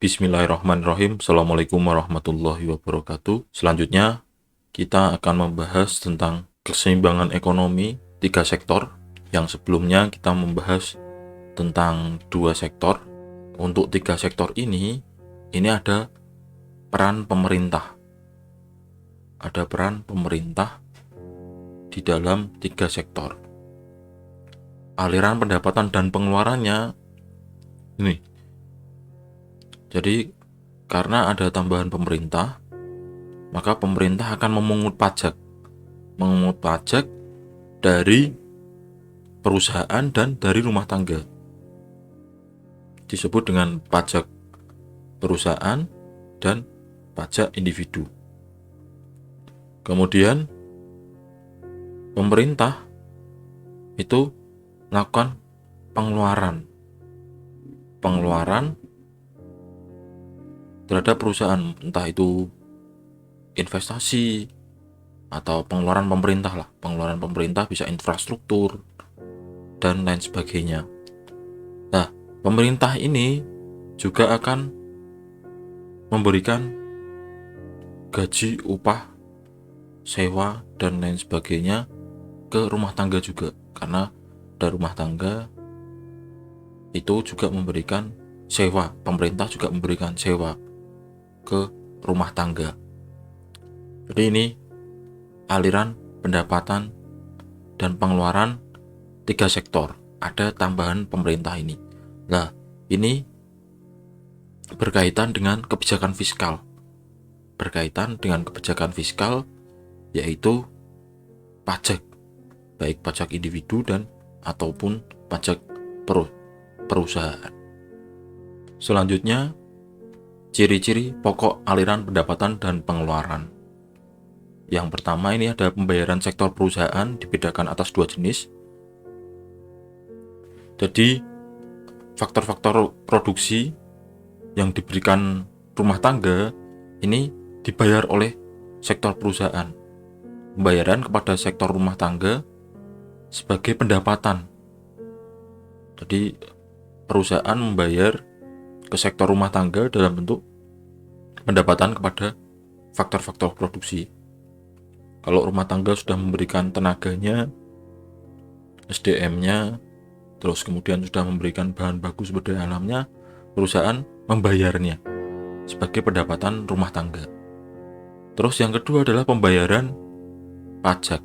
Bismillahirrahmanirrahim. Assalamualaikum warahmatullahi wabarakatuh. Selanjutnya, kita akan membahas tentang keseimbangan ekonomi tiga sektor. Yang sebelumnya kita membahas tentang dua sektor. Untuk tiga sektor ini ada peran pemerintah. Ada peran pemerintah di dalam tiga sektor. Aliran pendapatan dan pengeluarannya ini. Jadi, karena ada tambahan pemerintah, maka pemerintah akan memungut pajak. Memungut pajak dari perusahaan dan dari rumah tangga. Disebut dengan pajak perusahaan dan pajak individu. Kemudian, pemerintah itu melakukan pengeluaran terhadap perusahaan, entah itu investasi atau pengeluaran pemerintah bisa infrastruktur dan lain sebagainya. Nah, pemerintah ini juga akan memberikan gaji, upah, sewa dan lain sebagainya ke rumah tangga juga, karena dari rumah tangga itu juga memberikan sewa, pemerintah juga memberikan sewa ke rumah tangga. Jadi ini aliran pendapatan dan pengeluaran tiga sektor. Ada tambahan pemerintah ini. Nah, ini berkaitan dengan kebijakan fiskal. Yaitu pajak, baik pajak individu dan ataupun pajak perusahaan. Selanjutnya, ciri-ciri pokok aliran pendapatan dan pengeluaran. Yang pertama ini ada pembayaran sektor perusahaan dibedakan atas dua jenis. Jadi, faktor-faktor produksi yang diberikan rumah tangga ini dibayar oleh sektor perusahaan. Pembayaran kepada sektor rumah tangga sebagai pendapatan. Jadi, perusahaan membayar ke sektor rumah tangga dalam bentuk pendapatan kepada faktor-faktor produksi. Kalau rumah tangga sudah memberikan tenaganya, SDM-nya, terus kemudian sudah memberikan bahan baku sumber daya alamnya, perusahaan membayarnya sebagai pendapatan rumah tangga. Terus yang kedua adalah pembayaran pajak.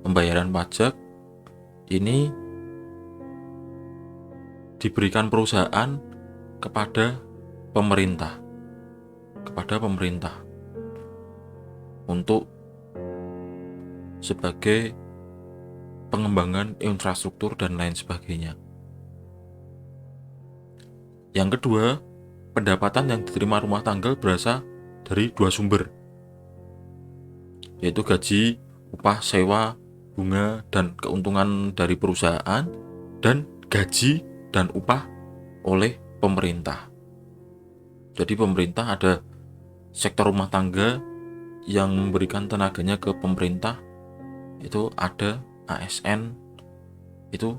Pembayaran pajak ini diberikan perusahaan kepada pemerintah untuk sebagai pengembangan infrastruktur dan lain sebagainya. Yang kedua, pendapatan yang diterima rumah tangga berasal dari dua sumber, yaitu gaji, upah, sewa, bunga, dan keuntungan dari perusahaan, dan gaji dan upah oleh pemerintah. Jadi pemerintah ada sektor rumah tangga yang memberikan tenaganya ke pemerintah, itu ada ASN, itu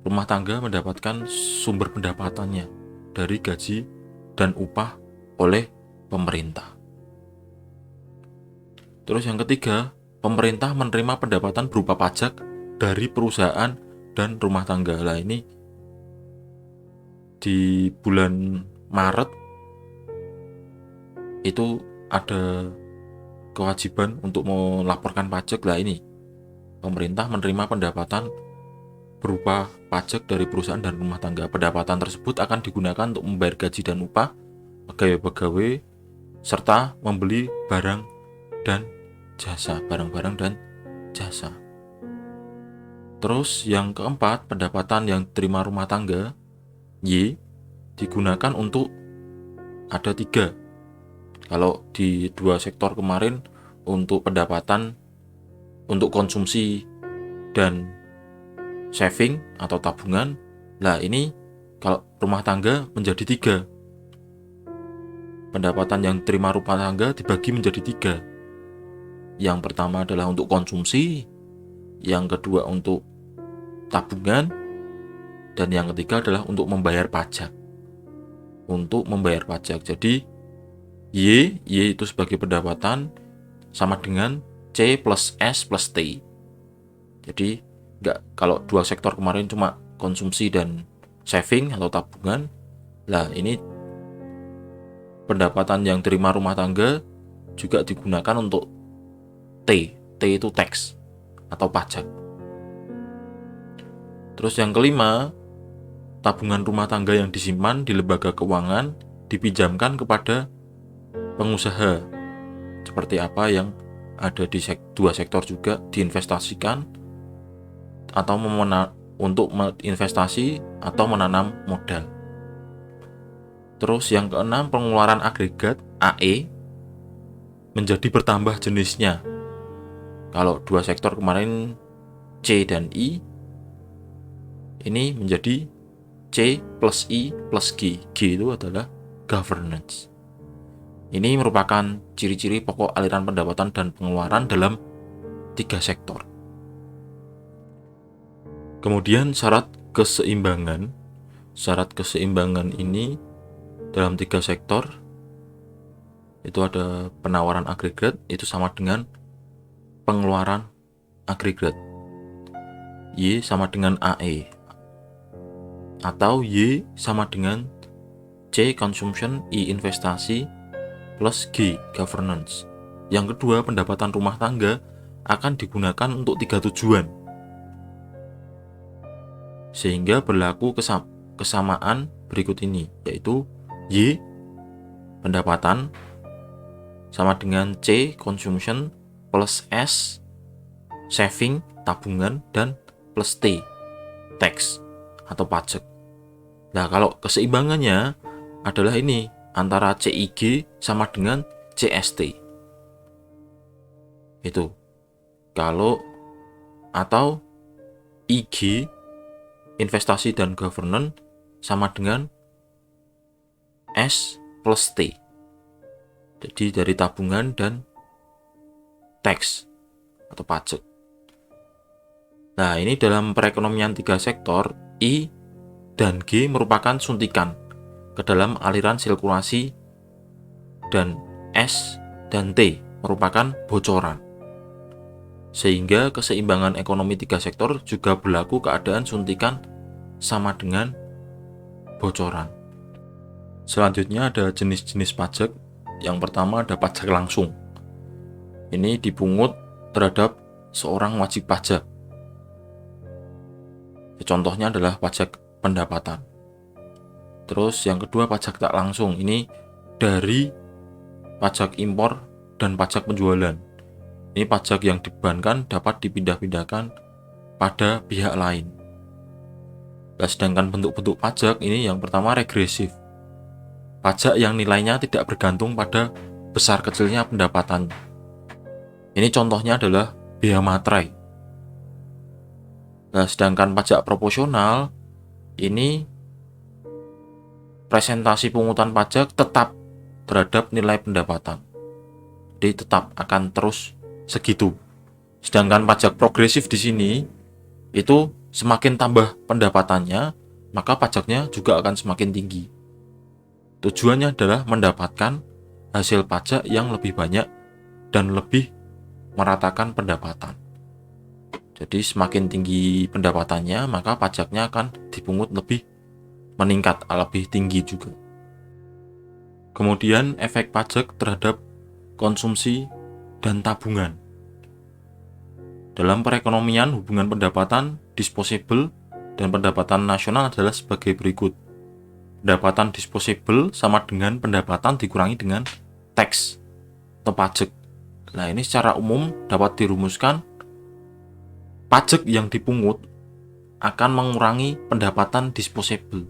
rumah tangga mendapatkan sumber pendapatannya dari gaji dan upah oleh pemerintah. Terus yang ketiga, pemerintah menerima pendapatan berupa pajak dari perusahaan dan rumah tangga. Lah ini di bulan Maret itu ada kewajiban untuk melaporkan pajak. Lah ini pemerintah menerima pendapatan berupa pajak dari perusahaan dan rumah tangga. Pendapatan tersebut akan digunakan untuk membayar gaji dan upah pegawai-pegawai serta membeli barang dan jasa. Terus yang keempat, pendapatan yang diterima rumah tangga Y digunakan untuk ada tiga. Kalau di dua sektor kemarin untuk pendapatan untuk konsumsi dan saving atau tabungan, lah ini kalau rumah tangga menjadi tiga. Pendapatan yang diterima rumah tangga dibagi menjadi tiga. Yang pertama adalah untuk konsumsi, yang kedua untuk tabungan, dan yang ketiga adalah untuk membayar pajak. untuk membayar pajak. Jadi Y itu sebagai pendapatan sama dengan C plus S plus T. Jadi kalau dua sektor kemarin cuma konsumsi dan saving atau tabungan, lah ini pendapatan yang terima rumah tangga juga digunakan untuk T itu tax atau pajak. Terus yang kelima, tabungan rumah tangga yang disimpan di lembaga keuangan dipinjamkan kepada pengusaha. Seperti apa yang ada di dua sektor juga diinvestasikan atau untuk investasi atau menanam modal. Terus yang keenam, pengeluaran agregat AE menjadi bertambah jenisnya. Kalau dua sektor kemarin C dan I, ini menjadi C plus I plus G. G itu adalah governance. Ini merupakan ciri-ciri pokok aliran pendapatan dan pengeluaran dalam tiga sektor. Kemudian syarat keseimbangan. Syarat keseimbangan ini dalam tiga sektor itu ada penawaran agregat, itu sama dengan pengeluaran agregat. Y sama dengan AE. Atau Y sama dengan C consumption, I investasi, plus G governance. Yang kedua, pendapatan rumah tangga akan digunakan untuk tiga tujuan, sehingga berlaku kesamaan berikut ini, yaitu Y pendapatan sama dengan C consumption plus S saving tabungan dan plus T tax atau pajak. Nah, kalau keseimbangannya adalah ini, antara CIG sama dengan CST. Itu. Kalau atau IG investasi dan governance sama dengan S plus T. Jadi dari tabungan dan tax atau pajak. Nah, ini dalam perekonomian tiga sektor, I dan G merupakan suntikan ke dalam aliran sirkulasi, dan S dan T merupakan bocoran. Sehingga keseimbangan ekonomi tiga sektor juga berlaku keadaan suntikan sama dengan bocoran. Selanjutnya ada jenis-jenis pajak. Yang pertama ada pajak langsung. Ini dipungut terhadap seorang wajib pajak. Contohnya adalah pajak pendapatan. Terus yang kedua pajak tak langsung. Ini dari pajak impor dan pajak penjualan. Ini pajak yang dibebankan dapat dipindah-pindahkan pada pihak lain. Nah, sedangkan bentuk-bentuk pajak ini yang pertama regresif. Pajak yang nilainya tidak bergantung pada besar kecilnya pendapatan. Ini contohnya adalah bea materai. Nah, sedangkan pajak proporsional ini presentasi pungutan pajak tetap terhadap nilai pendapatan. Jadi tetap akan terus segitu. Sedangkan pajak progresif di sini itu semakin tambah pendapatannya, maka pajaknya juga akan semakin tinggi. Tujuannya adalah mendapatkan hasil pajak yang lebih banyak dan lebih meratakan pendapatan. Jadi semakin tinggi pendapatannya, maka pajaknya akan dipungut lebih meningkat, lebih tinggi juga. Kemudian efek pajak terhadap konsumsi dan tabungan. Dalam perekonomian, hubungan pendapatan disposable dan pendapatan nasional adalah sebagai berikut. Pendapatan disposable sama dengan pendapatan dikurangi dengan tax atau pajak. Nah, ini secara umum dapat dirumuskan, pajak yang dipungut akan mengurangi pendapatan disposable.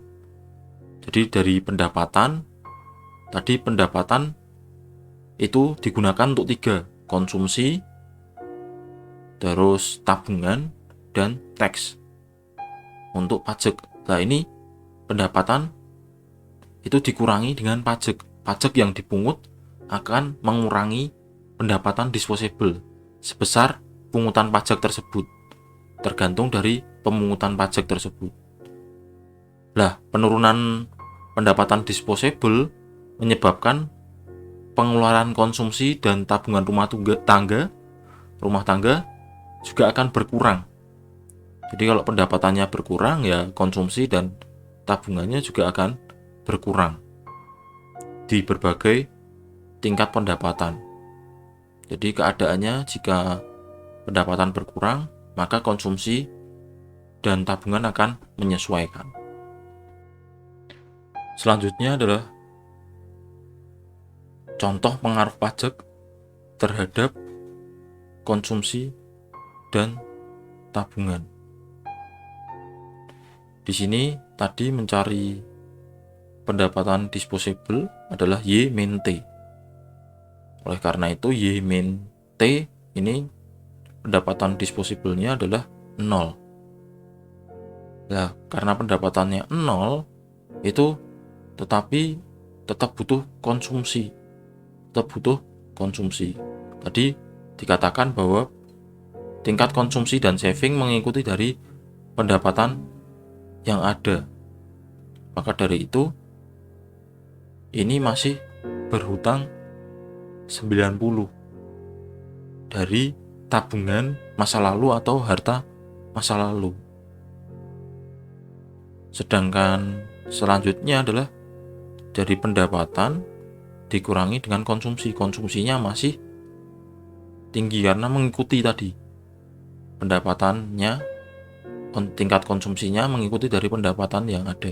Jadi dari pendapatan itu digunakan untuk tiga, konsumsi, terus tabungan, dan tax untuk pajak. Nah, ini pendapatan itu dikurangi dengan pajak. Pajak yang dipungut akan mengurangi pendapatan disposable sebesar pungutan pajak tersebut, tergantung dari pemungutan pajak tersebut. Lah, penurunan pendapatan disposable menyebabkan pengeluaran konsumsi dan tabungan rumah tangga juga akan berkurang. Jadi kalau pendapatannya berkurang, ya konsumsi dan tabungannya juga akan berkurang di berbagai tingkat pendapatan. Jadi keadaannya jika pendapatan berkurang, maka konsumsi dan tabungan akan menyesuaikan. Selanjutnya adalah contoh pengaruh pajak terhadap konsumsi dan tabungan. Di sini tadi mencari pendapatan disposable adalah Y min T. Oleh karena itu Y min T ini pendapatan disposable-nya adalah 0. Nah, karena pendapatannya 0 itu tetap butuh konsumsi. Tadi dikatakan bahwa tingkat konsumsi dan saving mengikuti dari pendapatan yang ada. Maka dari itu ini masih berhutang 90 dari tabungan masa lalu atau harta masa lalu. Sedangkan selanjutnya adalah dari pendapatan dikurangi dengan konsumsi. Konsumsinya masih tinggi karena mengikuti tadi pendapatannya, tingkat konsumsinya mengikuti dari pendapatan yang ada.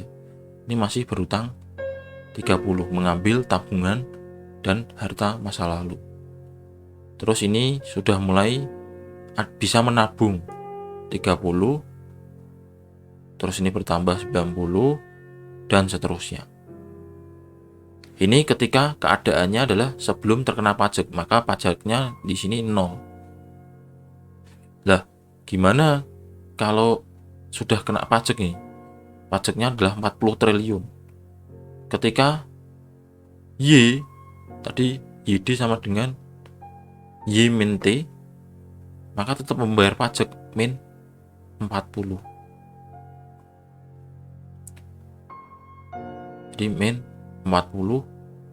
Ini masih berhutang 30, mengambil tabungan dan harta masa lalu. Terus ini sudah mulai bisa menabung 30, terus ini bertambah 90 dan seterusnya. Ini ketika keadaannya adalah sebelum terkena pajak, maka pajaknya di sini 0. Lah, gimana kalau sudah kena pajak nih? Pajaknya adalah 40 triliun. Ketika Y tadi YD sama dengan Y min T, maka tetap membayar pajak min 40. Jadi min 40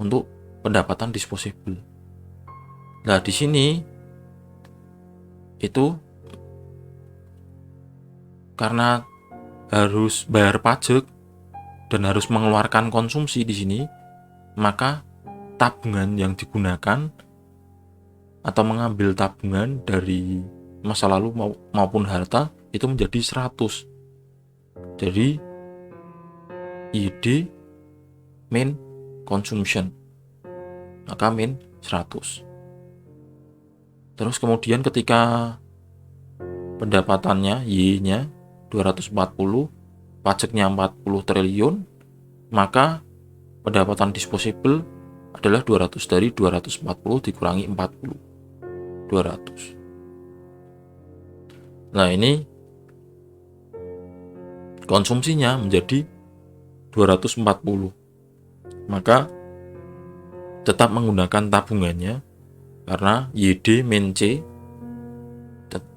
untuk pendapatan disposable. Nah, di sini itu karena harus bayar pajak dan harus mengeluarkan konsumsi di sini, maka tabungan yang digunakan atau mengambil tabungan dari masa lalu maupun harta itu menjadi 100. Jadi ID min consumption, maka min 100. Terus kemudian ketika pendapatannya Y-nya 240, pajaknya 40 triliun, maka pendapatan disposable adalah 200. Dari 240 dikurangi 40, 200. Nah, ini konsumsinya menjadi 240. Maka tetap menggunakan tabungannya karena YD min C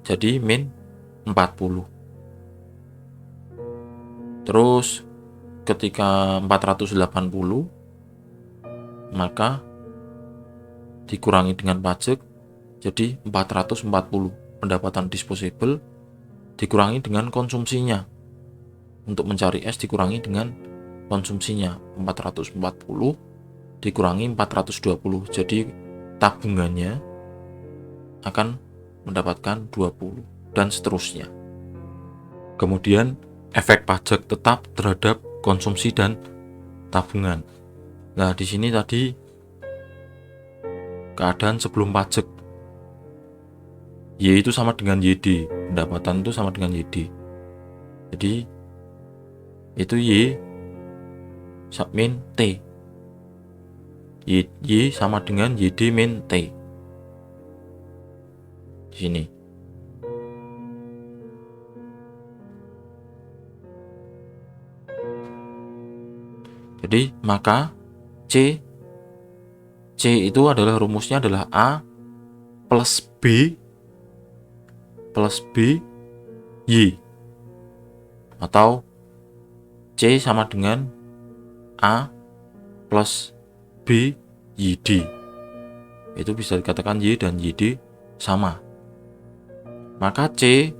jadi min 40. Terus ketika 480, maka dikurangi dengan pajak jadi 440. Pendapatan disposable dikurangi dengan konsumsinya. Untuk mencari S dikurangi dengan konsumsinya. 440 dikurangi 420. Jadi tabungannya akan mendapatkan 20 dan seterusnya. Kemudian efek pajak tetap terhadap konsumsi dan tabungan. Nah, di sini tadi keadaan sebelum pajak. Y itu sama dengan YD, pendapatan itu sama dengan YD. Jadi itu Y min T. Y sama dengan YD min T. Di sini. Jadi maka C itu adalah rumusnya adalah A plus B Y, atau C sama dengan A plus B YD. Itu bisa dikatakan Y dan YD sama. Maka C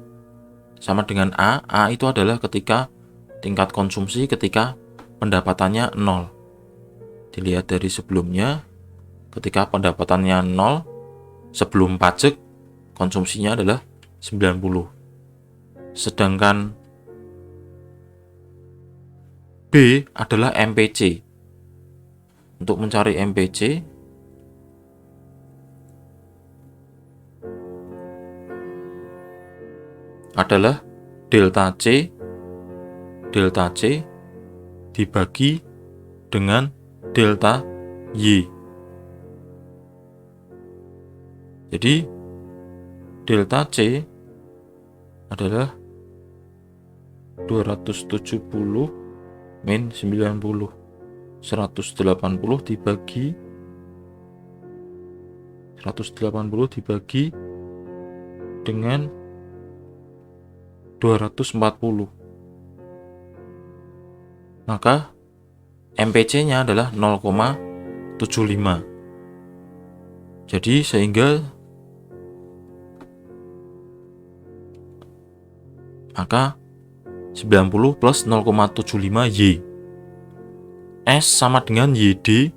sama dengan A. A itu adalah ketika tingkat konsumsi ketika pendapatannya 0. Dilihat dari sebelumnya, ketika pendapatannya 0, sebelum pajak konsumsinya adalah 90. Sedangkan B adalah MPC. Untuk mencari MPC, adalah delta C dibagi dengan delta Y. Jadi delta C adalah 270 min 90. 180 dibagi dengan 240. Maka MPC-nya adalah 0,75. Jadi sehingga maka 90 plus 0,75 Y. S sama dengan YD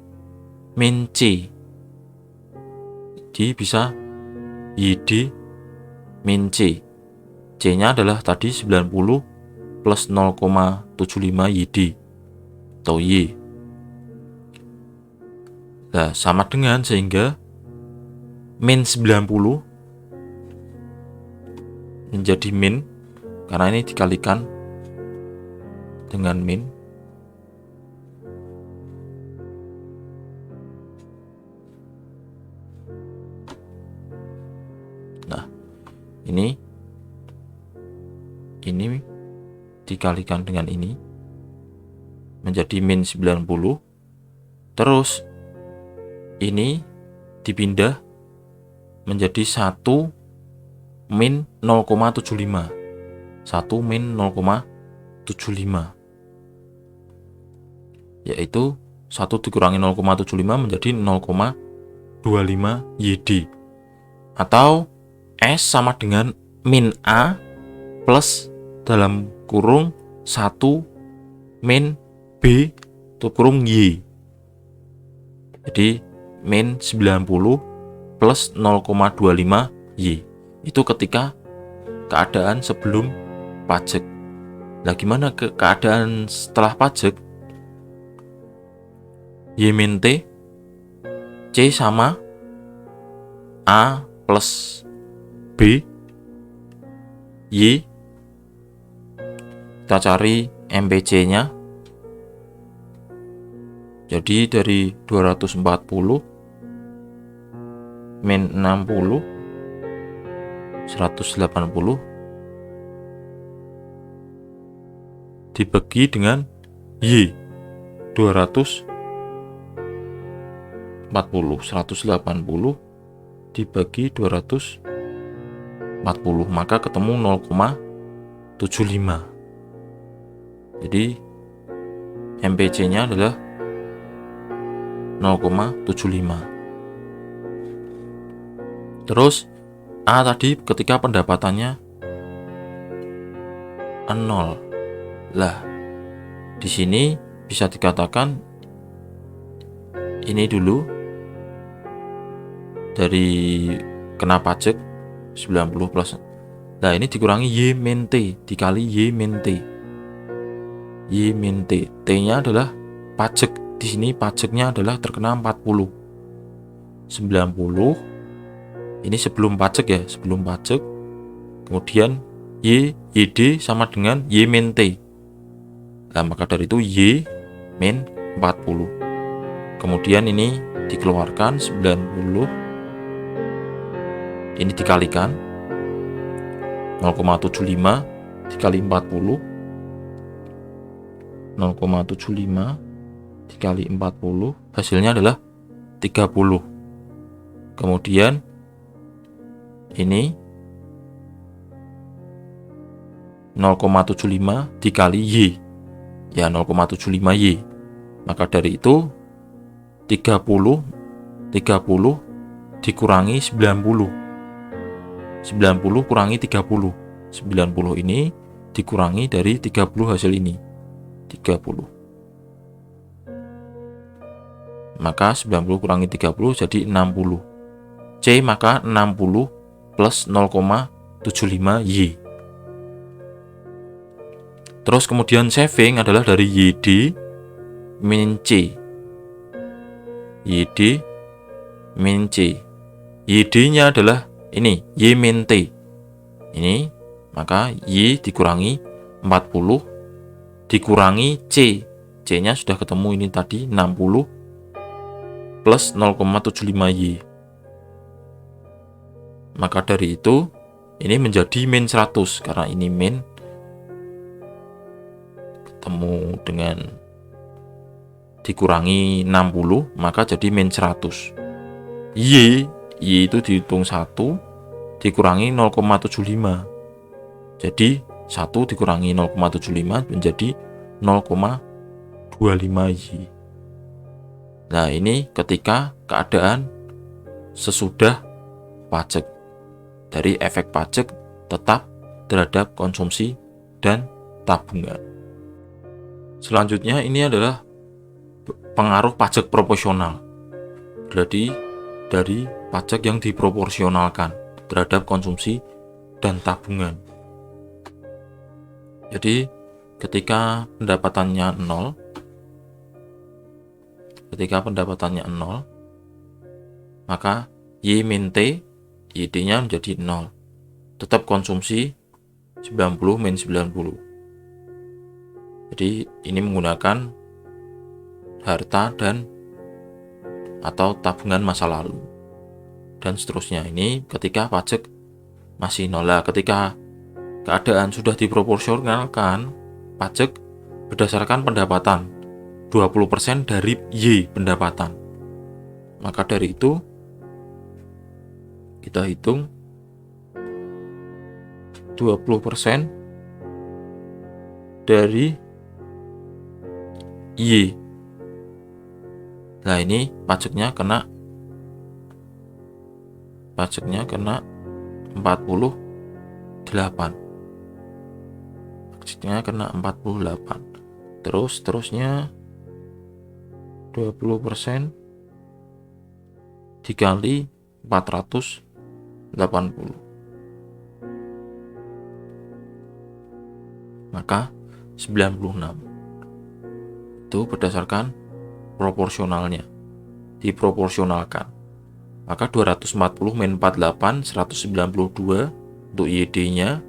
min C. Jadi bisa YD min C. C-nya adalah tadi 90 plus 0,75 YD atau Y. Nah, sama dengan sehingga min 90 menjadi min, karena ini dikalikan dengan min. Nah, ini dikalikan dengan ini menjadi min 90. Terus ini dipindah menjadi 1 min 0,75. 1 min 0,75. Yaitu 1 dikurangi 0,75 menjadi 0,25 YD. Atau S sama dengan min A plus dalam kurung 1 min B tutup kurung Y. Jadi min 90 plus 0,25 Y. Itu ketika keadaan sebelum pajak. Nah, gimana keadaan setelah pajak? Y min T, C sama A plus B Y. Kita cari MPC-nya. Jadi dari 240 min 60 180 dibagi dengan Y 240. 180 dibagi 240, maka ketemu 0,75. Jadi MPC-nya adalah 0,75. Terus A tadi ketika pendapatannya 0. Lah, di sini bisa dikatakan ini dulu dari kena pajak 90 plus. Nah, ini dikurangi Y min T dikali Y min T. Y min T. T-nya adalah pajak. Di sini pajaknya adalah terkena 40. 90 ini sebelum pajak ya, sebelum pajak. Kemudian YD sama dengan Y min T. Nah, maka dari itu Y min 40. Kemudian ini dikeluarkan 90. Ini dikalikan 0,75 dikali 40. 0,75 dikali 40 hasilnya adalah 30. Kemudian ini 0,75 dikali Y. Ya, 0,75 Y. Maka dari itu 30 dikurangi 90. 90 kurangi 30. 90 ini dikurangi dari 30 hasil ini. 30. Maka 90 kurangi 30 jadi 60. C maka 60 plus 0,75 Y. Terus kemudian saving adalah dari YD min C. YD min C. YD-nya adalah ini, Y min T. Ini, maka Y dikurangi 40 dikurangi C. C-nya sudah ketemu ini tadi 60 plus 0,75 Y. Maka dari itu ini menjadi min 100 karena ini min ketemu dengan dikurangi 60 maka jadi min 100. Y itu dihitung 1 dikurangi 0,75. Jadi 1 dikurangi 0,75 menjadi 0,25 Y. Nah, ini ketika keadaan sesudah pajak. Dari efek pajak tetap terhadap konsumsi dan tabungan. Selanjutnya ini adalah pengaruh pajak proporsional. Berarti dari pajak yang diproporsionalkan terhadap konsumsi dan tabungan. Jadi ketika pendapatannya 0, maka Y min T, YD-nya menjadi 0. Tetap konsumsi 90 min 90. Jadi ini menggunakan harta dan atau tabungan masa lalu. Dan seterusnya ini ketika pajak masih 0. Ketika keadaan sudah diproporsionalkan pajak berdasarkan pendapatan 20% dari Y pendapatan. Maka dari itu kita hitung 20% dari Y. Nah, ini pajaknya kena 48. Pajaknya kena 48. Terusnya 20% dikali 480. Maka 96. Itu berdasarkan proporsionalnya. Diproporsionalkan. Maka 240 min 48 192 untuk YD-nya.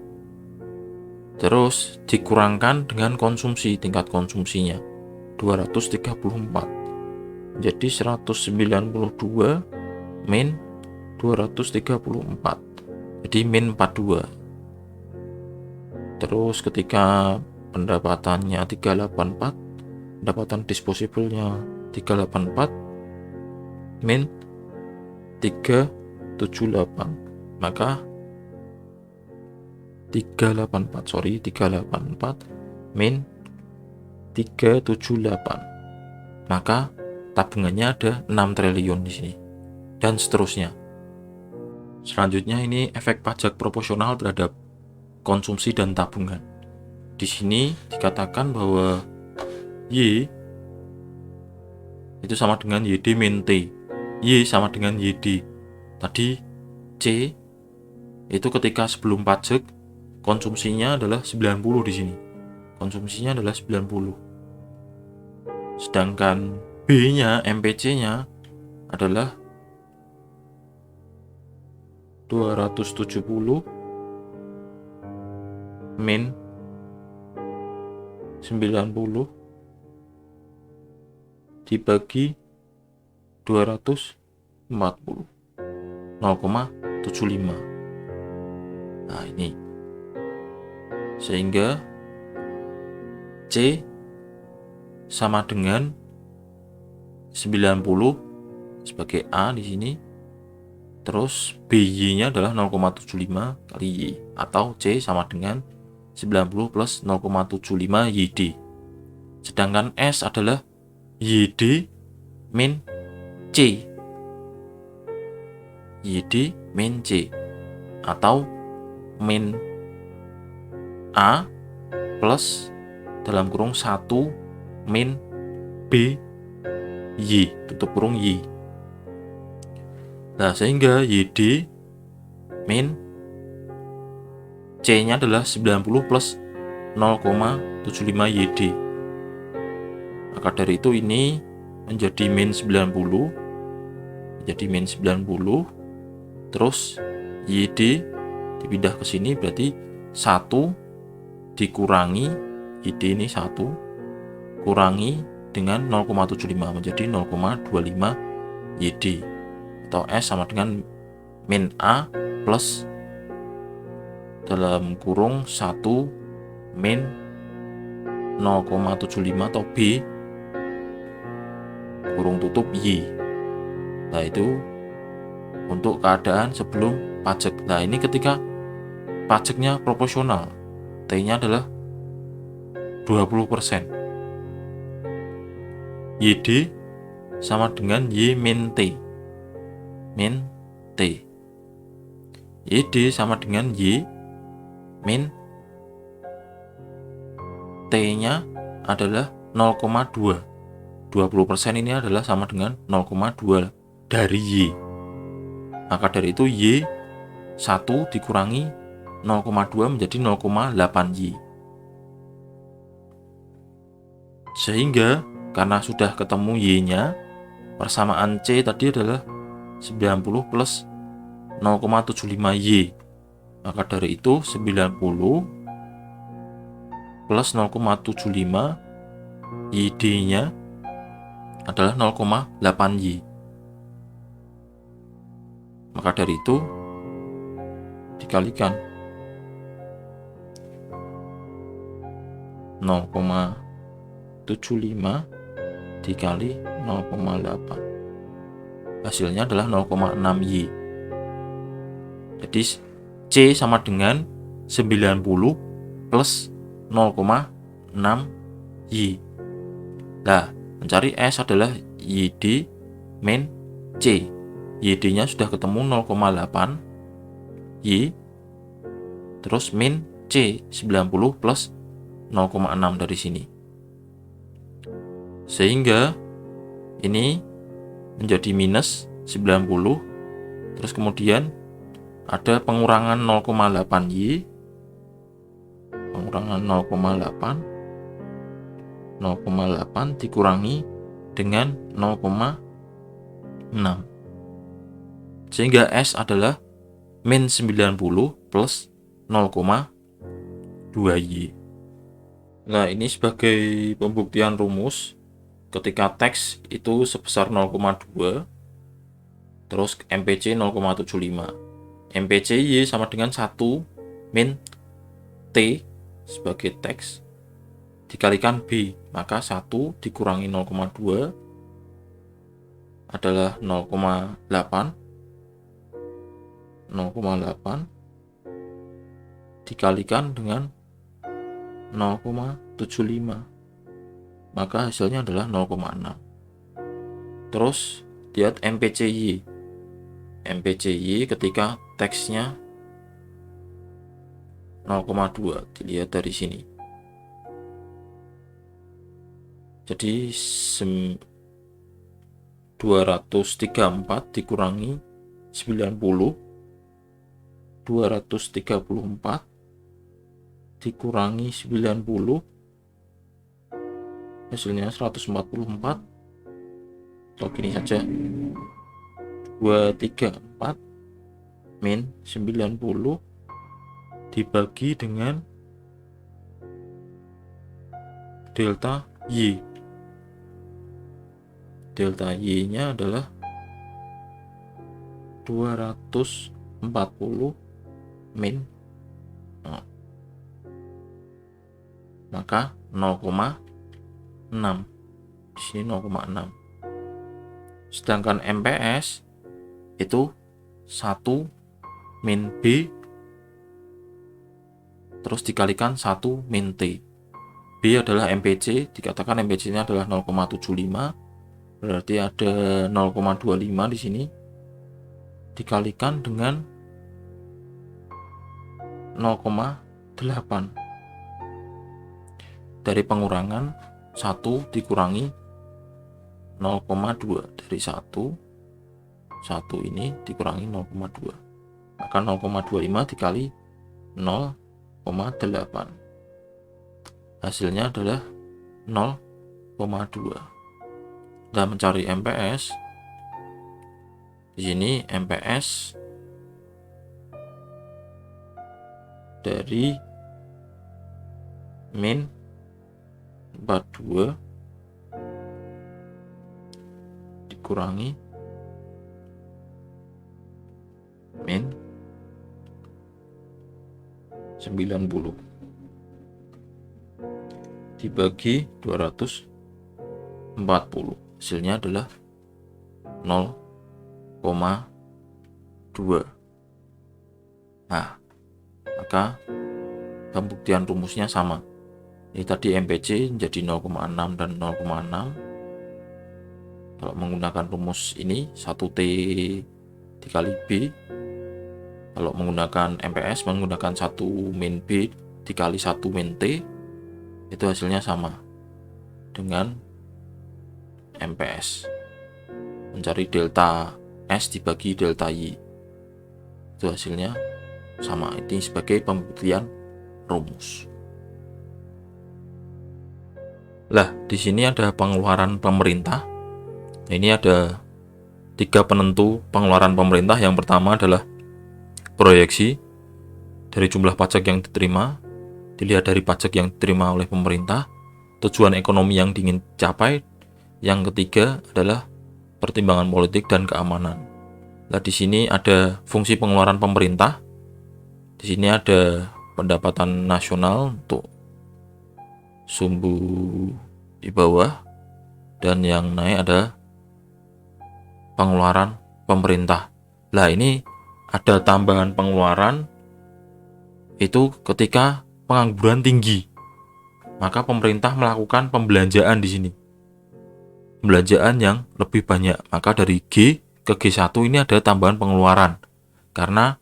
Terus dikurangkan dengan konsumsi, tingkat konsumsinya 234. Jadi 192 min 234. Jadi min 42. Terus ketika pendapatannya 384, pendapatan disposable-nya 384 min 378. Maka 384 min 378. Maka tabungannya ada 6 triliun di sini. Dan seterusnya. Selanjutnya ini efek pajak proporsional terhadap konsumsi dan tabungan. Di sini dikatakan bahwa Y itu sama dengan YD min T. Y sama dengan YD. Tadi C itu ketika sebelum pajak konsumsinya adalah 90 di sini. Konsumsinya adalah 90. Sedangkan B-nya, MPC-nya adalah 270 min 90 dibagi 240, 0,75. Nah, ini sehingga C sama dengan 90 sebagai A di sini. Terus BY-nya adalah 0,75 kali Y, atau C sama dengan 90 plus 0,75 YD. Sedangkan S adalah YD min C. YD min C atau min A plus dalam kurung 1 min B Y tutup kurung Y. Nah, sehingga YD min C-nya adalah 90 plus 0,75 YD. Maka dari itu ini menjadi min 90. Jadi min 90. Terus YD dipindah ke sini berarti 1 dikurangi YD ini 1 kurangi dengan 0,75 menjadi 0,25 YD. Atau S sama dengan min A plus dalam kurung 1 min 0,75 atau B kurung tutup Y. Nah, itu untuk keadaan sebelum pajak. Nah, ini ketika pajaknya proporsional, T-nya adalah 20%. YD sama dengan Y min T. Min T. YD sama dengan Y min T-nya adalah 0,2. 20% ini adalah sama dengan 0,2 dari Y. Maka dari itu Y 1 dikurangi 0,2 menjadi 0,8 Y. Sehingga karena sudah ketemu Y-nya, persamaan C tadi adalah 90 plus 0,75 Y. Maka dari itu 90 plus 0,75 YD-nya adalah 0,8 Y. Maka dari itu dikalikan 0,75 dikali 0,8. Hasilnya adalah 0,6 Y. Jadi C sama dengan 90 plus 0,6 Y. Nah, mencari S adalah YD min C. YD-nya sudah ketemu 0,8 Y. Terus min C 90 plus 0,6 dari sini. Sehingga ini menjadi minus 90. Terus kemudian ada pengurangan 0,8 Y. Pengurangan 0,8 dikurangi dengan 0,6. Sehingga S adalah min 90 plus 0,2 Y. Nah, ini sebagai pembuktian rumus ketika teks itu sebesar 0,2 terus MPC 0,75. MPC Y sama dengan 1 min T sebagai teks dikalikan B, maka 1 dikurangi 0,2 adalah 0,8 dikalikan dengan 0,75, maka hasilnya adalah 0,6. Terus lihat MPCY. MPCY ketika teksnya 0,2 dilihat dari sini. Jadi 234 dikurangi 90, 234 dikurangi 90, hasilnya 144. Atau gini saja, 234 min 90 dibagi dengan delta Y. Delta Y-nya adalah 240 min 0. Maka 0,6. Di sini 0,6. Sedangkan MPS itu 1 min B terus dikalikan 1 min T. B adalah MPC, dikatakan MPC-nya adalah 0,75, berarti ada 0,25 di sini dikalikan dengan 0,8. Dari pengurangan 1 dikurangi 0,2, dari 1 ini dikurangi 0,2, maka 0,25 dikali 0,8, hasilnya adalah 0,2. Dan mencari MPS, di sini MPS dari min 42 dikurangi min 90 dibagi 240, hasilnya adalah 0,2. Nah, maka pembuktian rumusnya sama. Ini tadi MPC menjadi 0,6 dan 0,6. Kalau menggunakan rumus ini 1T dikali B. Kalau menggunakan MPS menggunakan 1 min B dikali 1 min T, itu hasilnya sama dengan MPS. Mencari delta S dibagi delta Y, itu hasilnya sama. Ini sebagai pembuktian rumus. Lah, di sini ada pengeluaran pemerintah. Ini ada 3 penentu pengeluaran pemerintah. Yang pertama adalah proyeksi dari jumlah pajak yang diterima, dilihat dari pajak yang diterima oleh pemerintah, tujuan ekonomi yang ingin dicapai. Yang ketiga adalah pertimbangan politik dan keamanan. Nah, di sini ada fungsi pengeluaran pemerintah. Di sini ada pendapatan nasional untuk sumbu di bawah, dan yang naik ada pengeluaran pemerintah. Nah, ini ada tambahan pengeluaran itu ketika pengangguran tinggi, maka pemerintah melakukan pembelanjaan di sini, pembelanjaan yang lebih banyak. Maka dari G ke G1 ini ada tambahan pengeluaran karena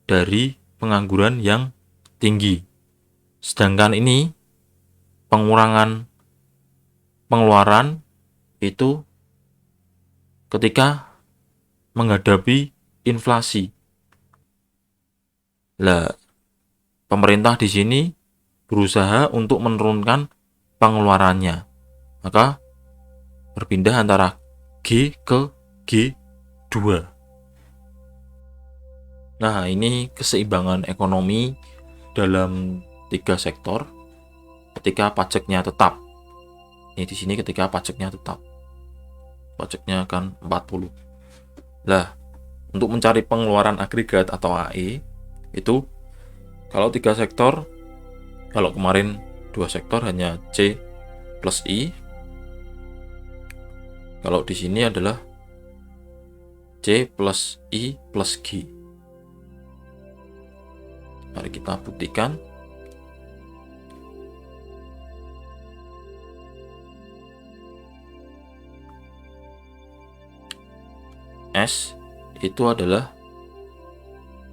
dari pengangguran yang tinggi. Sedangkan ini pengurangan pengeluaran itu ketika menghadapi inflasi. Lah, pemerintah di sini berusaha untuk menurunkan pengeluarannya. Maka berpindah antara G ke G2. Nah, ini keseimbangan ekonomi dalam 3 sektor ketika pajaknya tetap. Ini di sini ketika pajaknya tetap. Pajaknya akan 40. Nah, untuk mencari pengeluaran agregat atau AE itu kalau 3 sektor, kalau kemarin 2 sektor hanya C plus I. Kalau di sini adalah C plus I plus G. Mari kita buktikan. S itu adalah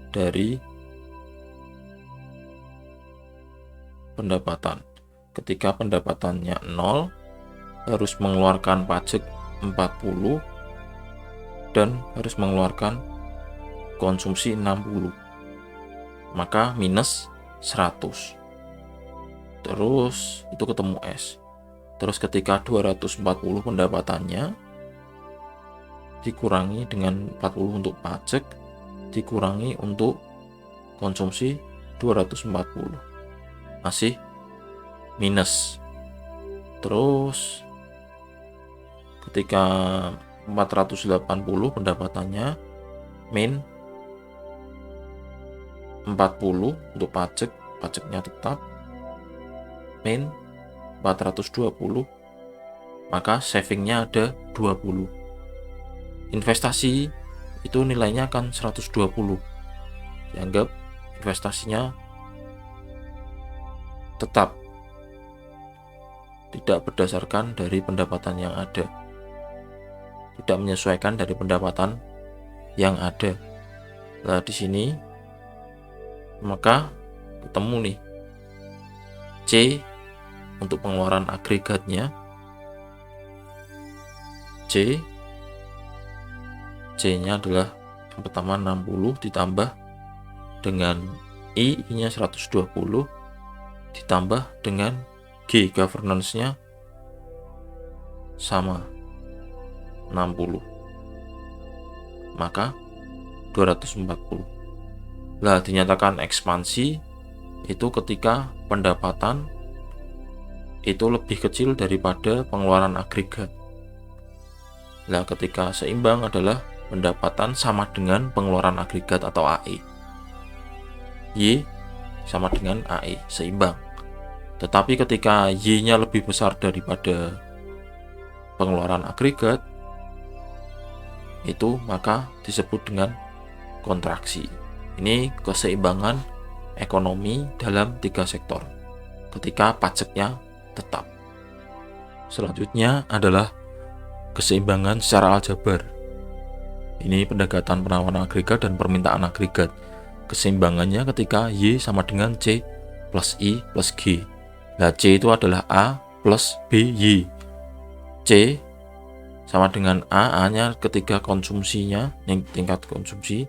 dari pendapatan. Ketika pendapatannya 0, harus mengeluarkan pajak 40 dan harus mengeluarkan konsumsi 60. Maka minus 100. Terus itu ketemu S. Terus ketika 240 pendapatannya dikurangi dengan 40 untuk pajak, dikurangi untuk konsumsi 240, masih minus. Terus ketika 480 pendapatannya min 40 untuk pajak, pajaknya tetap min 420, maka savingnya ada 20. Investasi itu nilainya akan 120. Dianggap investasinya tetap tidak berdasarkan dari pendapatan yang ada, tidak menyesuaikan dari pendapatan yang ada. Nah, di sini maka ketemu nih C untuk pengeluaran agregatnya. C-nya adalah yang pertama 60 ditambah dengan I-nya 120 ditambah dengan G, governance-nya sama 60, maka 240. Lah, dinyatakan ekspansi itu ketika pendapatan itu lebih kecil daripada pengeluaran agregat. Lah, ketika seimbang adalah pendapatan sama dengan pengeluaran agregat atau AE. Y sama dengan AE, seimbang. Tetapi ketika Y-nya lebih besar daripada pengeluaran agregat, itu maka disebut dengan kontraksi. Ini keseimbangan ekonomi dalam 3 sektor ketika pajaknya tetap. Selanjutnya adalah keseimbangan secara aljabar. Ini pendekatan penawaran agregat dan permintaan agregat. Keseimbangannya ketika Y sama dengan C plus I plus G. Nah, C itu adalah A plus B Y. C sama dengan A-nya ketika konsumsinya, yang tingkat konsumsi,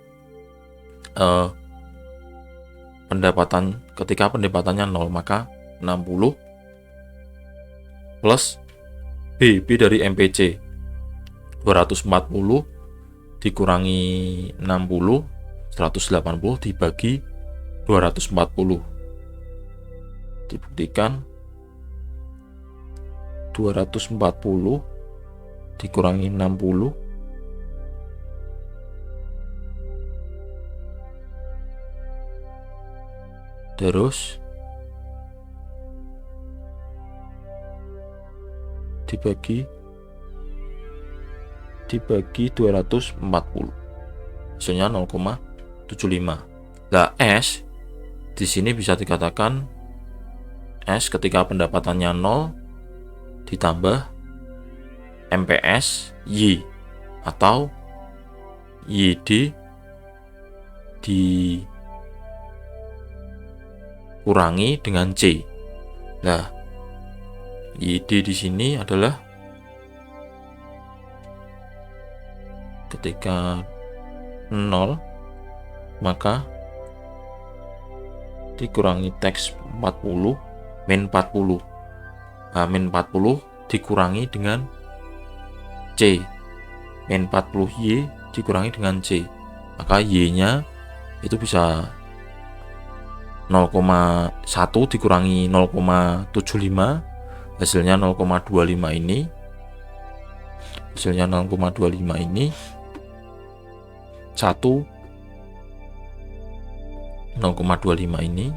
pendapatan ketika pendapatannya 0, maka 60 plus B dari MPC 240 dikurangi 60, 180 dibagi 240. Dibuktikan 240 dikurangi 60 terus dibagi 240, hasilnya 0,75. Nah, S di sini bisa dikatakan S ketika pendapatannya 0 ditambah MPS Y atau YD dikurangi dengan C. Nah, YD di sini adalah ketika 0 maka dikurangi teks 40 min 40. Nah, min 40 dikurangi dengan C, min 40 Y dikurangi dengan C, maka Y nya itu bisa 0,1 dikurangi 0,75, hasilnya 0,25 ini. Hasilnya 0,25 ini 0,25 ini.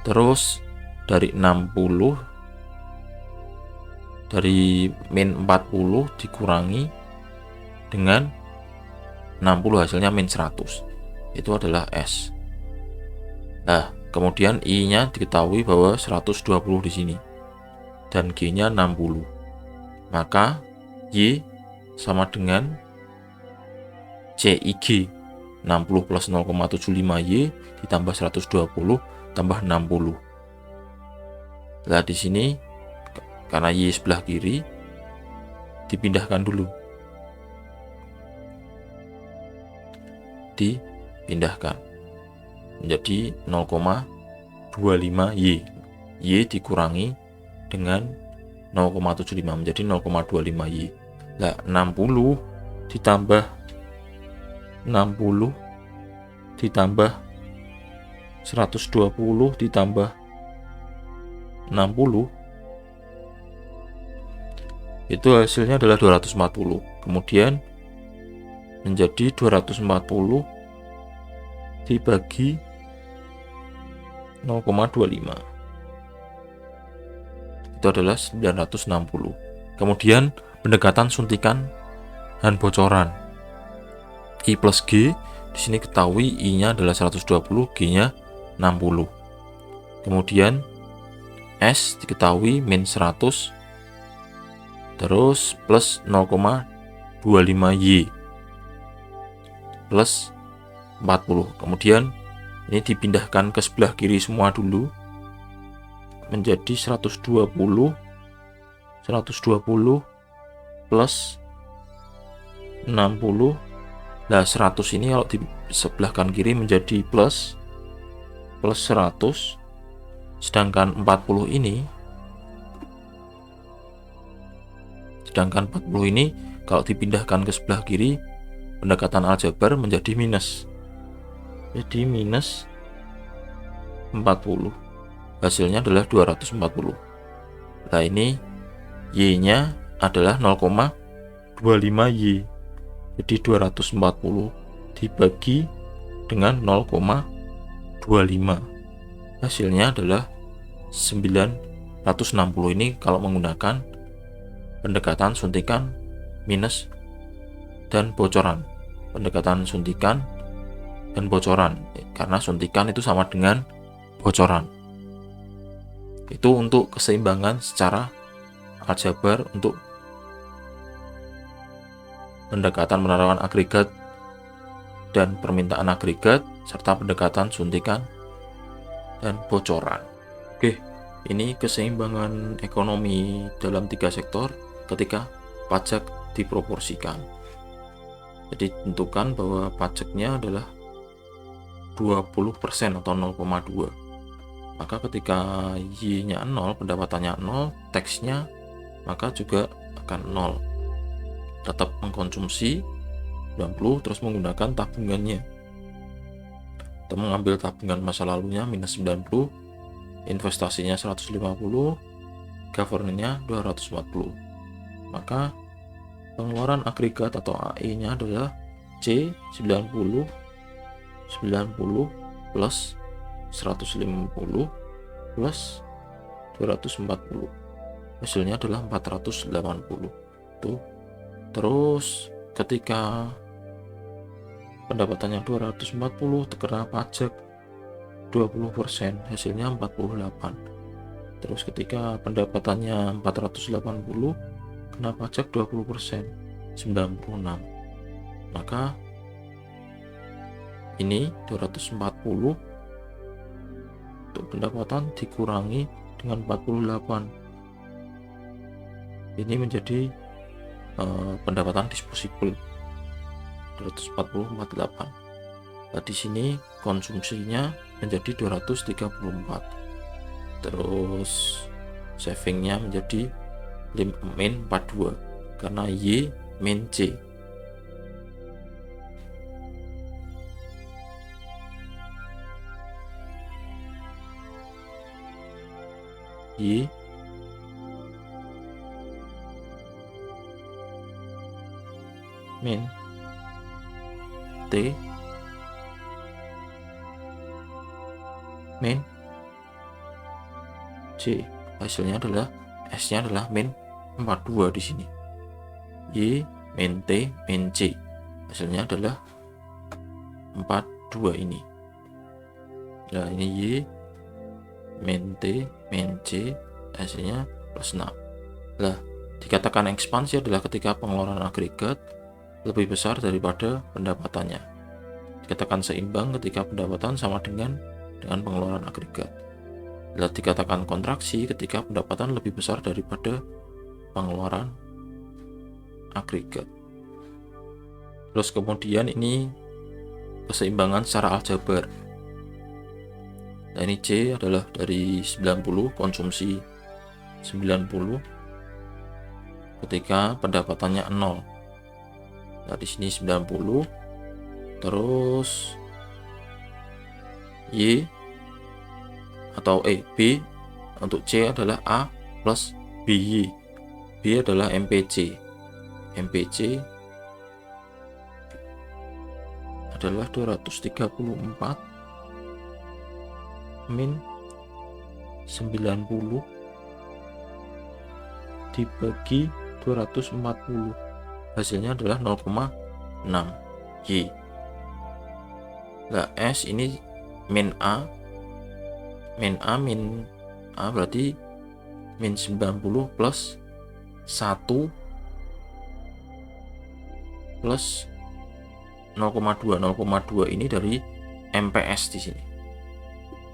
Terus dari 60, dari min 40 dikurangi dengan 60, hasilnya min 100. Itu adalah S. Nah, kemudian I-nya diketahui bahwa 120 di sini dan G-nya 60. Maka Y sama dengan CIG, 60 plus 0,75 Y ditambah 120 tambah 60. Nah, di sini karena Y sebelah kiri dipindahkan dulu. Dipindahkan menjadi 0,25 Y. Y dikurangi dengan 0,75 menjadi 0,25 Y. Nah, 60 ditambah 60 ditambah 120 ditambah 60 itu hasilnya adalah 240. Kemudian menjadi 240 dibagi 0,25. Itu adalah 960. Kemudian pendekatan suntikan dan bocoran. I plus G di sini ketahui I-nya adalah 120, G-nya 60. Kemudian S diketahui min 100 terus plus 0,25Y plus 40. Kemudian ini dipindahkan ke sebelah kiri semua dulu menjadi 120 plus 60. Nah 100 ini kalau di sebelah kanan kiri menjadi plus 100, sedangkan 40 ini kalau dipindahkan ke sebelah kiri pendekatan aljabar menjadi minus. Jadi minus 40. Hasilnya adalah 240. Nah ini Y-nya adalah 0,25Y. Jadi 240 dibagi dengan 0,25. Hasilnya adalah 960. Ini kalau menggunakan pendekatan suntikan minus dan bocoran. Pendekatan suntikan dan bocoran, karena suntikan itu sama dengan bocoran. Itu untuk keseimbangan secara aljabar untuk pendekatan penerawan agregat dan permintaan agregat, serta pendekatan suntikan dan bocoran. Oke, ini keseimbangan ekonomi dalam 3 sektor ketika pajak diproporsikan. Jadi tentukan bahwa pajaknya adalah 20% atau 0,2. Maka ketika Y-nya 0, pendapatannya 0, teksnya maka juga akan 0. Tetap mengkonsumsi 90 terus menggunakan tabungannya. Kita mengambil tabungan masa lalunya minus 90, investasinya 150, governance-nya 240. Maka pengeluaran agregat atau AE-nya adalah C 90 plus 150 plus 240. Hasilnya adalah 480. Tuh. Terus ketika pendapatannya 240 terkena pajak 20%, hasilnya 48. Terus ketika pendapatannya 480 kena pajak 20%, 96. Maka ini 240 untuk pendapatan dikurangi dengan 48. Ini menjadi pendapatan disposable 240,48. Nah, di sini konsumsinya menjadi 234. Terus savingnya menjadi min 42 karena Y min C. Y min T min C. Hasilnya adalah S-nya adalah min 42 di sini. Y min T min C. Hasilnya adalah 42 ini. Nah, ini Y min T min C, hasilnya plus 6. Nah, dikatakan ekspansi adalah ketika pengeluaran agregat lebih besar daripada pendapatannya. Dikatakan seimbang ketika pendapatan sama dengan pengeluaran agregat. Nah, dikatakan kontraksi ketika pendapatan lebih besar daripada pengeluaran agregat. Terus kemudian ini keseimbangan secara aljabar. Nah, ini C adalah dari 90, konsumsi 90 ketika pendapatannya 0. Nah, di sini 90. Terus Y atau B untuk C adalah A plus BY. B adalah MPC. MPC adalah 234 min 90 dibagi 240. Hasilnya adalah 0,6 Y. Nah, S ini min A. Min A berarti min 90 plus 1 plus 0,2. 0,2 ini dari MPS di sini.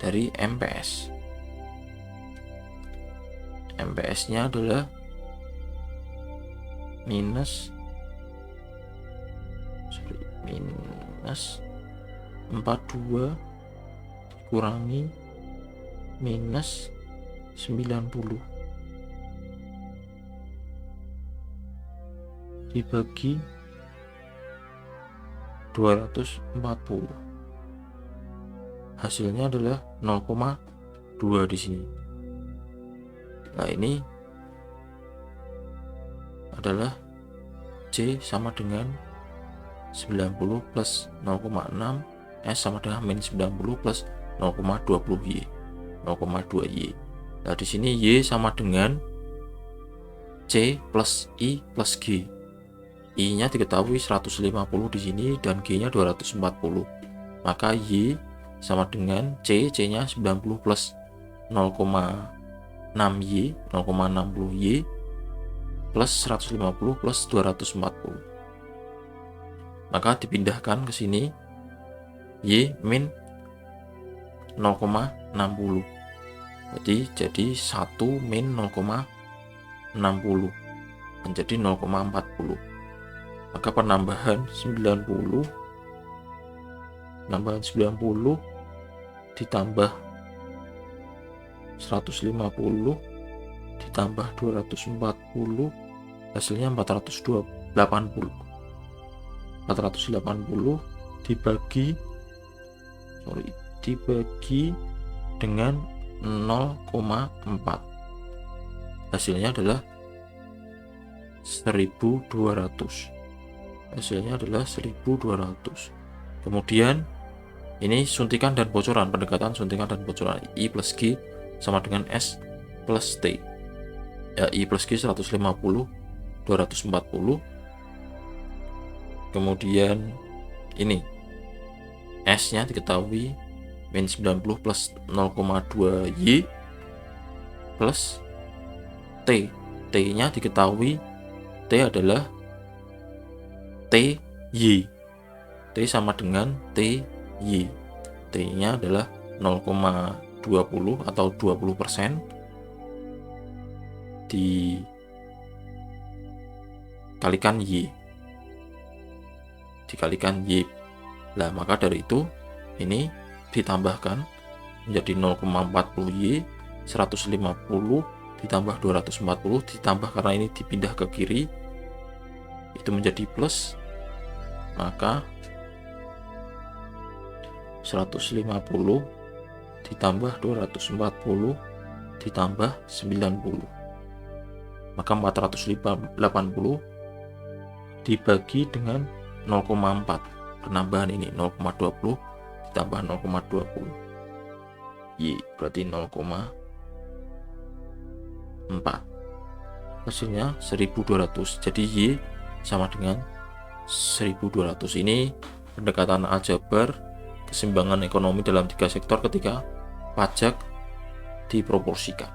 Dari MPS. MPS-nya adalah minus 42 dikurangi minus 90 dibagi 240. Hasilnya adalah 0,2 di sini. Nah, ini adalah C sama dengan 90 plus 0,6, S sama dengan min 90 plus 0,20 Y. 0,2 Y. Nah, di sini Y sama dengan C plus I plus G. I-nya diketahui 150 di sini dan G-nya 240. Maka Y sama dengan C-nya 90 plus 0,6Y, 0,60Y plus 150 plus 240. Maka dipindahkan ke sini Y min 0,60. Jadi 1 min 0,60 menjadi 0,40. Maka penambahan 90 ditambah 150 ditambah 240 hasilnya 480 dibagi dengan 0,4 hasilnya adalah 1200. Kemudian ini suntikan dan bocoran, pendekatan suntikan dan bocoran. I plus G sama dengan S plus T. Ya, I plus G 150, 240. Kemudian ini S-nya diketahui min 90 plus 0,2 Y plus T. T-nya diketahui T adalah TY. T sama dengan TY. T-nya adalah 0,20 atau 20% dikalikan Y. Nah, maka dari itu ini ditambahkan menjadi 0,40Y, 150 ditambah 240 ditambah karena ini dipindah ke kiri itu menjadi plus, maka 150 ditambah 240 ditambah 90, maka 480 dibagi dengan 0,4. Penambahan ini 0,20 ditambah 0,20 Y berarti 0,4. Hasilnya 1200. Jadi Y sama dengan 1200. Ini pendekatan aljabar keseimbangan ekonomi dalam 3 sektor ketika pajak diproporsikan.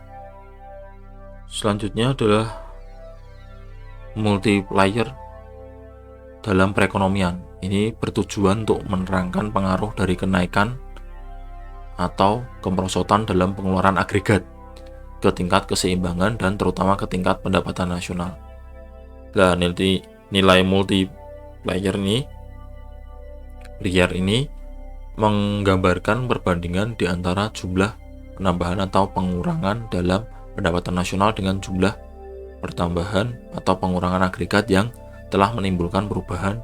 Selanjutnya adalah multiplier dalam perekonomian. Ini bertujuan untuk menerangkan pengaruh dari kenaikan atau kemerosotan dalam pengeluaran agregat ke tingkat keseimbangan dan terutama ke tingkat pendapatan nasional. Nah, nilai multiplier ini menggambarkan perbandingan di antara jumlah penambahan atau pengurangan dalam pendapatan nasional dengan jumlah pertambahan atau pengurangan agregat yang telah menimbulkan perubahan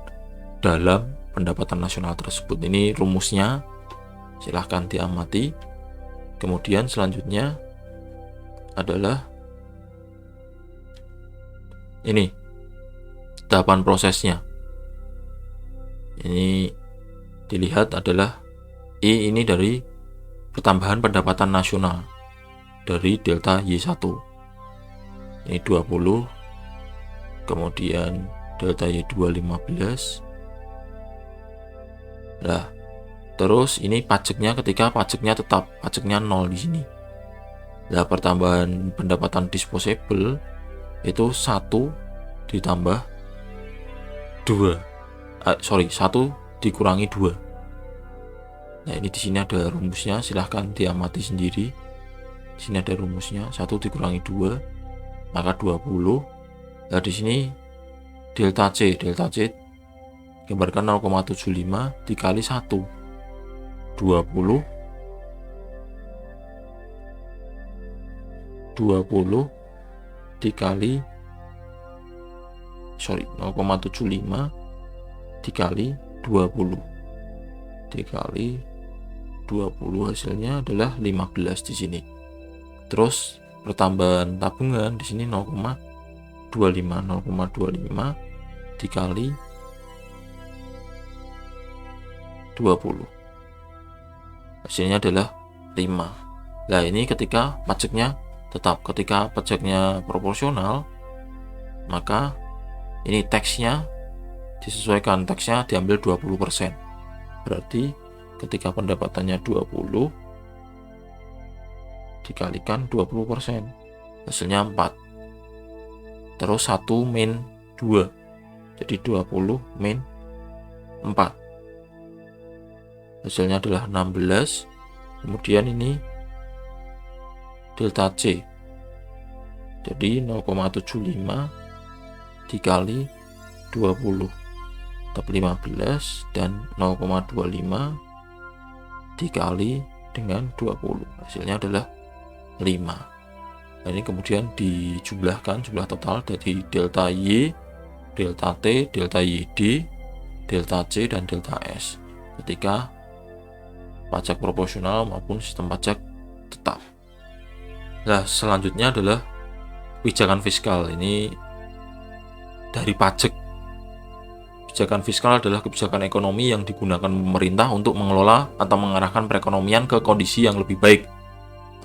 dalam pendapatan nasional tersebut. Ini rumusnya, silahkan diamati. Kemudian selanjutnya adalah ini tahapan prosesnya. Ini dilihat adalah I ini dari pertambahan pendapatan nasional dari delta Y1. Ini 20, kemudian delta Y2 15. Nah, terus ini pajaknya ketika pajaknya tetap, pajaknya 0 di sini. Nah, pertambahan pendapatan disposable itu 1 ditambah 2. 1 dikurangi 2. Nah, ini di sini ada rumusnya, silahkan diamati sendiri. Di sini ada rumusnya, 1 dikurangi 2 maka 20. Nah, di sini delta C gambarkan 0,75 dikali 1. 20 dikali 0,75 dikali 20 hasilnya adalah 15 di sini. Terus pertambahan tabungan di sini 0,25 dikali 20 hasilnya adalah 5. Nah, ini ketika pajaknya tetap. Ketika pajaknya proporsional, maka ini teksnya disesuaikan, teksnya diambil 20%. Berarti ketika pendapatannya 20 dikalikan 20%, hasilnya 4. Terus 1 min 2, jadi 20 min 4, hasilnya adalah 16. Kemudian ini delta C, jadi 0,75 dikali 20 tetap 15, dan 0,25 dikali dengan 20 hasilnya adalah 5. Nah, ini kemudian dijumlahkan, jumlah total dari delta Y, delta T, delta YD, delta C, dan delta S ketika pajak proporsional maupun sistem pajak tetap. Nah, selanjutnya adalah kebijakan fiskal. Ini dari pajak. Kebijakan fiskal adalah kebijakan ekonomi yang digunakan pemerintah untuk mengelola atau mengarahkan perekonomian ke kondisi yang lebih baik,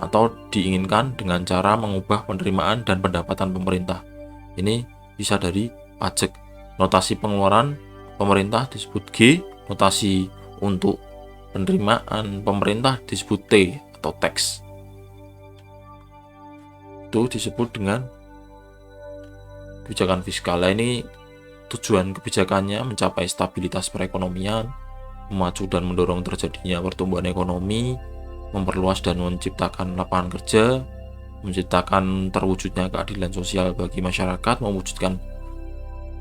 atau diinginkan dengan cara mengubah penerimaan dan pendapatan pemerintah. Ini bisa dari pajak. Notasi pengeluaran pemerintah disebut G, notasi untuk penerimaan pemerintah disebut T atau tax. Itu disebut dengan kebijakan fiskal. Ini tujuan kebijakannya mencapai stabilitas perekonomian, memacu dan mendorong terjadinya pertumbuhan ekonomi, memperluas dan menciptakan lapangan kerja, menciptakan terwujudnya keadilan sosial bagi masyarakat, mewujudkan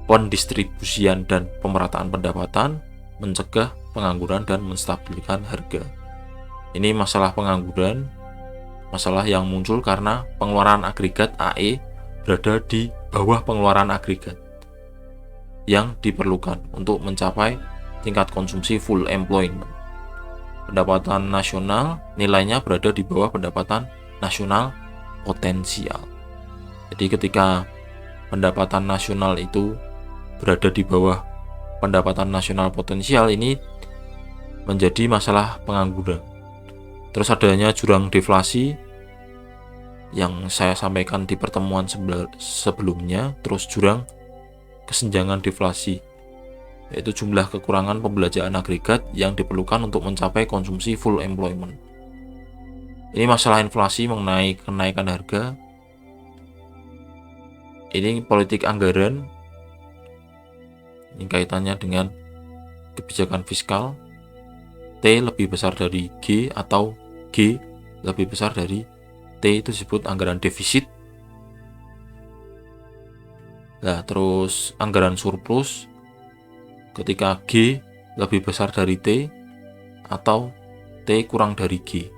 pendistribusian dan pemerataan pendapatan, mencegah pengangguran dan menstabilkan harga. Ini masalah pengangguran, masalah yang muncul karena pengeluaran agregat AE berada di bawah pengeluaran agregat yang diperlukan untuk mencapai tingkat konsumsi full employment. Pendapatan nasional nilainya berada di bawah pendapatan nasional potensial. Jadi ketika pendapatan nasional itu berada di bawah pendapatan nasional potensial, ini menjadi masalah pengangguran. Terus adanya jurang deflasi yang saya sampaikan di pertemuan sebelumnya, terus jurang kesenjangan deflasi, yaitu jumlah kekurangan pembelanjaan agregat yang diperlukan untuk mencapai konsumsi full employment. Ini masalah inflasi mengenai kenaikan harga. Ini politik anggaran, ini kaitannya dengan kebijakan fiskal. T lebih besar dari G atau G lebih besar dari T, itu disebut anggaran defisit. Nah, terus anggaran surplus ketika G lebih besar dari T atau T kurang dari G.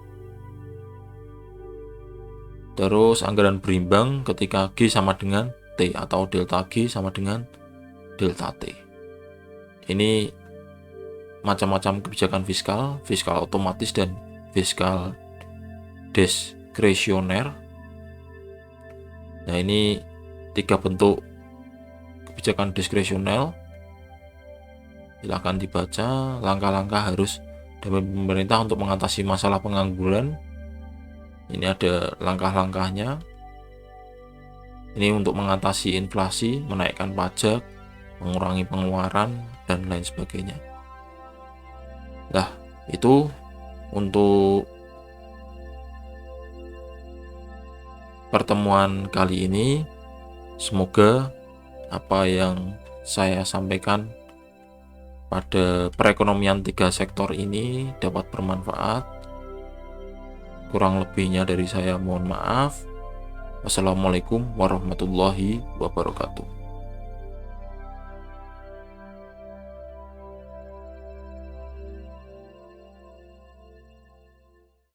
Terus anggaran berimbang ketika G sama dengan T atau delta G sama dengan delta T. Ini macam-macam kebijakan fiskal, fiskal otomatis dan fiskal diskresioner. Nah, ini 3 bentuk kebijakan diskresional. Silakan dibaca langkah-langkah harus dari pemerintah untuk mengatasi masalah pengangguran. Ini ada langkah-langkahnya. Ini untuk mengatasi inflasi, menaikkan pajak, mengurangi pengeluaran, dan lain sebagainya. Nah, itu untuk pertemuan kali ini. Semoga apa yang saya sampaikan pada perekonomian 3 sektor ini dapat bermanfaat. Kurang lebihnya dari saya mohon maaf. Wassalamualaikum warahmatullahi wabarakatuh.